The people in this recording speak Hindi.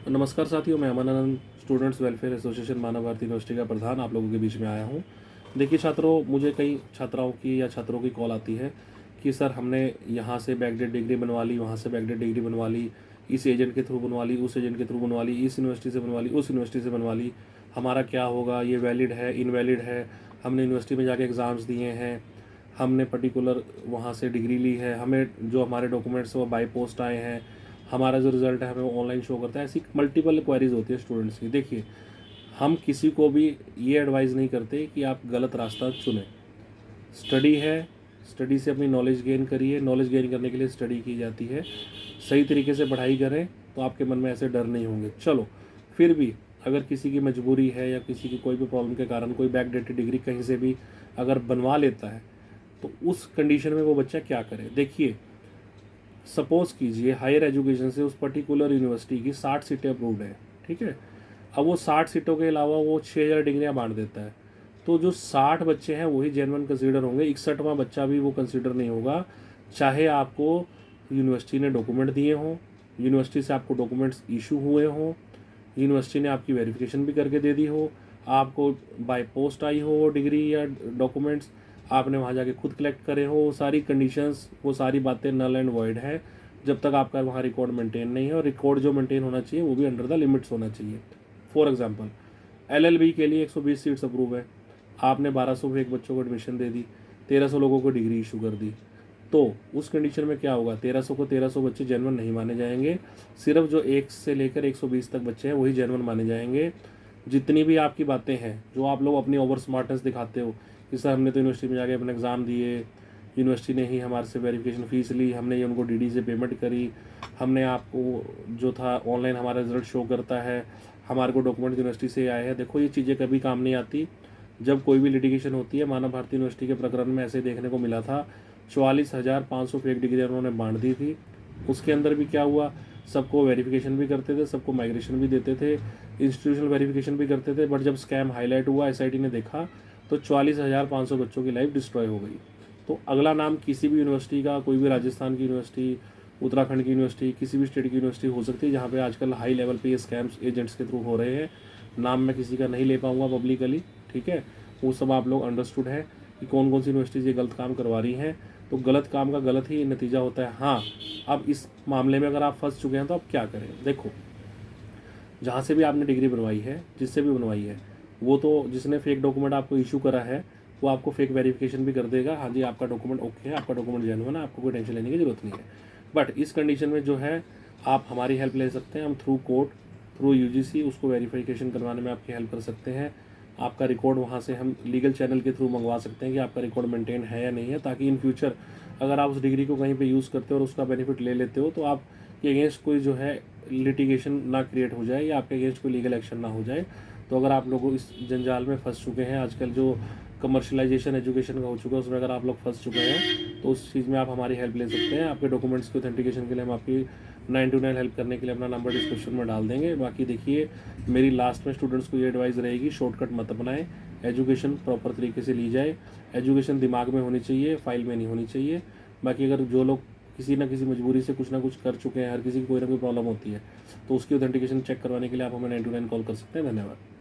नमस्कार साथियों, मैं Aman Anand, students welfare association मानव भारती यूनिवर्सिटी का प्रधान आप लोगों के बीच में आया हूँ। देखिए छात्रों, मुझे कई छात्राओं की या छात्रों की कॉल आती है कि सर हमने यहाँ से बैकडेट डिग्री बनवा ली, वहाँ से बैकडेट डिग्री बनवा ली, इस एजेंट के थ्रू बनवा ली, उस एजेंट के थ्रू बनवा ली, इस यूनिवर्सिटी से बनवा ली, उस यूनिवर्सिटी से बनवा ली, हमारा क्या होगा, ये वैलिड है इनवैलिड है, हमने यूनिवर्सिटी में जाके एग्ज़ाम्स दिए हैं, हमने पर्टिकुलर वहाँ से डिग्री ली है, हमें जो हमारे डॉक्यूमेंट्स वो बाई पोस्ट आए हैं, हमारा जो रिज़ल्ट है हमें वो ऑनलाइन शो करता है। ऐसी मल्टीपल क्वेरीज होती है स्टूडेंट्स की। देखिए, हम किसी को भी ये एडवाइस नहीं करते कि आप गलत रास्ता चुनें। स्टडी है, स्टडी से अपनी नॉलेज गेन करिए, नॉलेज गेन करने के लिए स्टडी की जाती है। सही तरीके से पढ़ाई करें तो आपके मन में ऐसे डर नहीं होंगे। चलो, फिर भी अगर किसी की मजबूरी है या किसी की कोई भी प्रॉब्लम के कारण कोई बैकडेटेड डिग्री कहीं से भी अगर बनवा लेता है, तो उस कंडीशन में वो बच्चा क्या करे। देखिए, सपोज कीजिए हायर एजुकेशन से उस पर्टिकुलर यूनिवर्सिटी की 60 सीटें अप्रूव्ड है, ठीक है। अब वो 60 सीटों के अलावा वो 6000 डिग्रियाँ बांट देता है, तो जो 60 बच्चे हैं वही जेन्युइन कंसीडर होंगे, 61वां बच्चा भी वो कंसीडर नहीं होगा। चाहे आपको यूनिवर्सिटी ने डॉक्यूमेंट दिए हों, यूनिवर्सिटी से आपको डॉक्यूमेंट्स इशू हुए हों, यूनिवर्सिटी ने आपकी वेरिफिकेशन भी करके दे दी हो, आपको बाय पोस्ट आई हो वो डिग्री या डॉक्यूमेंट्स, आपने वहाँ जाके खुद कलेक्ट करे हो, वो सारी कंडीशंस, वो सारी बातें नल एंड वॉइड है जब तक आपका वहाँ रिकॉर्ड मेंटेन नहीं है। और रिकॉर्ड जो मेंटेन होना चाहिए वो भी अंडर द लिमिट्स होना चाहिए। फॉर एग्जांपल, एलएलबी के लिए 120 सीट्स अप्रूव है, आपने 1200 एक बच्चों को एडमिशन दे दी, 1300 लोगों को डिग्री इशू कर दी, तो उस कंडीशन में क्या होगा, 1300 को 1300 बच्चे जेन्युइन नहीं माने जाएंगे। सिर्फ जो 1 से लेकर 120 तक बच्चे हैं वही जेन्युइन माने जाएंगे। जितनी भी आपकी बातें हैं जो आप लोग अपनी ओवर स्मार्टनेस दिखाते हो कि सर हमने तो यूनिवर्सिटी में जाके अपने एग्ज़ाम दिए, यूनिवर्सिटी ने ही हमारे से वेरिफिकेशन फ़ीस ली, हमने ये उनको डीडी से पेमेंट करी, हमने आपको जो था ऑनलाइन हमारा रिजल्ट शो करता है, हमारे को डॉक्यूमेंट यूनिवर्सिटी से आए हैं। देखो, ये चीज़ें कभी काम नहीं आती। जब कोई भी लिटिगेशन होती है, मानव भारती यूनिवर्सिटी के प्रकरण में ऐसे देखने को मिला था, 44,500 फेक डिग्री उन्होंने बांट दी थी। उसके अंदर भी क्या हुआ, सबको वेरिफिकेशन भी करते थे, सबको माइग्रेशन भी देते थे, इंस्टीट्यूशनल वेरिफिकेशन भी करते थे, बट जब स्कैम हाईलाइट हुआ, एसआईटी ने देखा, तो 44,500 बच्चों की लाइफ डिस्ट्रॉय हो गई। तो अगला नाम किसी भी यूनिवर्सिटी का, कोई भी राजस्थान की यूनिवर्सिटी, उत्तराखंड की यूनिवर्सिटी, किसी भी स्टेट की यूनिवर्सिटी हो सकती है जहाँ पे आजकल हाई लेवल पे ये स्कैम्स एजेंट्स के थ्रू हो रहे हैं। नाम मैं किसी का नहीं ले पाऊँगा पब्लिकली, ठीक है। वो सब आप लोग अंडरस्टूड है कि कौन कौन सी यूनिवर्सिटीज़ ये गलत काम करवा रही हैं। तो गलत काम का गलत ही नतीजा होता है। हाँ, अब इस मामले में अगर आप फंस चुके हैं तो आप क्या करें। देखो, जहाँ से भी आपने डिग्री बनवाई है, जिससे भी बनवाई है, वो तो जिसने फेक डॉक्यूमेंट आपको इशू करा है वो आपको फेक वेरिफिकेशन भी कर देगा। हाँ जी, आपका डॉक्यूमेंट ओके है, आपका डॉक्यूमेंट जेन्युइन है, आपको कोई टेंशन लेने की जरूरत नहीं है। बट इस कंडीशन में जो है, आप हमारी हेल्प ले सकते हैं। हम थ्रू कोर्ट, थ्रू यूजीसी उसको वेरिफिकेशन करवाने में आपकी हेल्प कर सकते हैं। आपका रिकॉर्ड वहाँ से हम लीगल चैनल के थ्रू मंगवा सकते हैं कि आपका रिकॉर्ड मेंटेन है या नहीं है, ताकि इन फ्यूचर अगर आप उस डिग्री को कहीं पे यूज़ करते हो और उसका बेनिफिट ले लेते हो तो आपके अगेंस्ट कोई जो है लिटिगेशन ना क्रिएट हो जाए या आपके अगेंस्ट कोई लीगल एक्शन ना हो जाए। तो अगर आप लोग इस जंजाल में फंस चुके हैं, आजकल जो कमर्शलाइजेशन एजुकेशन का हो चुका है उसमें अगर आप लोग फंस चुके हैं, तो उस चीज़ में आप हमारी हेल्प ले सकते हैं। आपके डॉक्यूमेंट्स की ऑथेंटिकेशन के लिए हम आपकी 9 to 9 हेल्प करने के लिए अपना नंबर डिस्क्रिप्शन में डाल देंगे। बाकी देखिए, मेरी लास्ट में स्टूडेंट्स को ये एडवाइस रहेगी, शॉर्टकट मत अपनाएं, एजुकेशन प्रॉपर तरीके से ली जाए। एजुकेशन दिमाग में होनी चाहिए, फाइल में नहीं होनी चाहिए। बाकी अगर जो लोग किसी ना किसी मजबूरी से कुछ ना कुछ कर चुके हैं, हर किसी की कोई ना कोई प्रॉब्लम होती है, तो उसकी ऑथेंटिकेशन चेक करवाने के लिए आप हमें 9 to 9 कॉल कर सकते हैं। धन्यवाद।